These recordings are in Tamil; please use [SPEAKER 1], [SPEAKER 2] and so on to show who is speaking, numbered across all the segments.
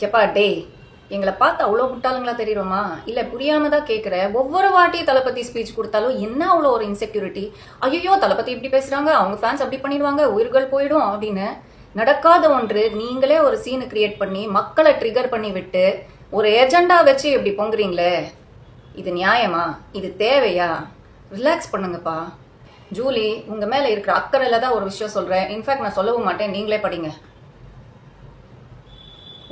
[SPEAKER 1] எப்பா டேய், எங்களை பார்த்து அவ்வளோ முட்டாளுங்களா தெரியுமா? இல்லை புரியாம தான் கேட்குற. ஒவ்வொரு வாட்டி தளபதி ஸ்பீச் கொடுத்தாலும் என்ன அவ்வளோ ஒரு இன்செக்யூரிட்டி? ஐயோ தளபதி இப்படி பேசுறாங்க, அவங்க ஃபேன்ஸ் அப்படி பண்ணிடுவாங்க, உயிர்கள் போயிடும் அப்படின்னு. நடக்காத ஒன்று நீங்களே ஒரு சீனு கிரியேட் பண்ணி மக்களை ட்ரிகர் பண்ணி விட்டு ஒரு ஏஜெண்டா வச்சு இப்படி பொங்குறீங்களே, இது நியாயமா? இது தேவையா? ரிலாக்ஸ் பண்ணுங்கப்பா. ஜூலி, உங்க மேல இருக்கிற அக்கறையில தான் ஒரு விஷயம் சொல்றேன். இன்ஃபேக்ட் நான் சொல்லவும் மாட்டேன், நீங்களே படிங்க.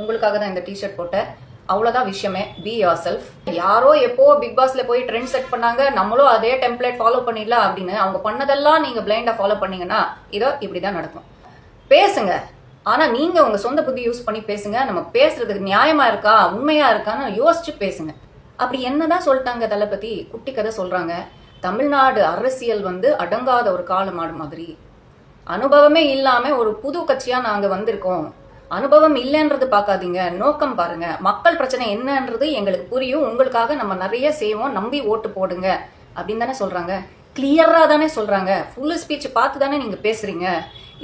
[SPEAKER 1] உங்களுக்காக தான் இந்த டிஷர்ட் போட்டேன், அவ்வளோதான் விஷயமே. Be your self. யாரோ எப்போ பிக் பாஸ்ல போய் ட்ரெண்ட் செட் பண்ணாங்க, நம்மளும் அதே டெம்ப்ளேட் ஃபாலோ பண்ணிடலாம் அப்படின்னு அவங்க பண்ணதெல்லாம் நீங்க பிளைண்டா ஃபாலோ பண்ணீங்கன்னா இதோ இப்படிதான் நடக்கும். பேசுங்க, ஆனா நீங்க உங்க சொந்த புத்தி யூஸ் பண்ணி பேசுங்க. நம்ம பேசுறதுக்கு நியாயமா இருக்கா, உண்மையா இருக்கான்னு யோசிச்சு பேசுங்க. அப்படி என்னதான் சொல்லிட்டாங்க தளபதி? குட்டி கதை சொல்றாங்க. தமிழ்நாடு அரசியல் அடங்காத ஒரு கால மாடு மாதிரி. அனுபவமே இல்லாம ஒரு புது கட்சியா நாங்க வந்திருக்கோம். அனுபவம் இல்லைன்றது பார்க்காதீங்க, நோக்கம் பாருங்க. மக்கள் பிரச்சனை என்னன்றது எங்களுக்கு புரியும், உங்களுக்காக நம்ம நிறைய செய்வோம், நம்பி ஓட்டு போடுங்க அப்படின்னு தானே சொல்றாங்க. கிளியரா தானே சொல்றாங்க. ஃபுல் ஸ்பீச் பார்த்து தானே நீங்க பேசுறீங்க.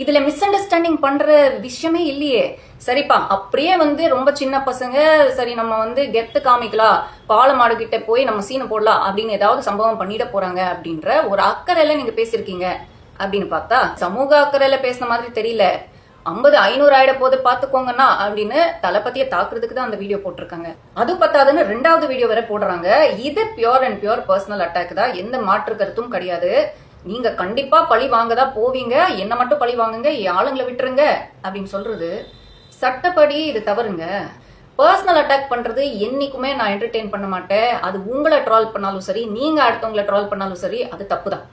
[SPEAKER 1] இதுல மிஸ் அண்டர்ஸ்டாண்டிங் பண்ற விஷயமே இல்லையே. சரிப்பா, அப்படியே ரொம்ப சின்ன பசங்க, சரி நம்ம கெத்து காமிக்கலாம், பாலமாடு கிட்ட போய் நம்ம சீனை போடலாம் அப்படின்னு ஏதாவது சம்பவம் பண்ணிட போறாங்க அப்படின்ற ஒரு அக்கறையில நீங்க பேசிருக்கீங்க அப்படின்னு பார்த்தா சமூக அக்கறையில பேசின மாதிரி தெரியல. 50 500 ஆயிட போது பாத்துக்கோங்கன்னா அப்படின்னு தளபதியை தாக்குறதுக்கு தான் அந்த வீடியோ போட்டிருக்காங்க. அது பத்தாதுன்னு 2வது வீடியோ வேற போடுறாங்க. இது pure and pure personal attack தான், எந்த மாற்று கருத்தும் கிடையாது. நீங்க கண்டிப்பா பழி வாங்கதான் போவீங்க, என்ன மட்டும் பழி வாங்குங்க, ஆளுங்களை விட்டுருங்க அப்படின்னு சொல்றது சட்டப்படி இது தவறுங்க. பர்சனல் அட்டாக் பண்றது என்னைக்குமே நான் என்டர்டெயின் பண்ண மாட்டேன். அது உங்களை ட்ரால் பண்ணாலும் சரி, நீங்க அடுத்தவங்களை ட்ரால் பண்ணாலும் சரி, அது தப்பு தான்.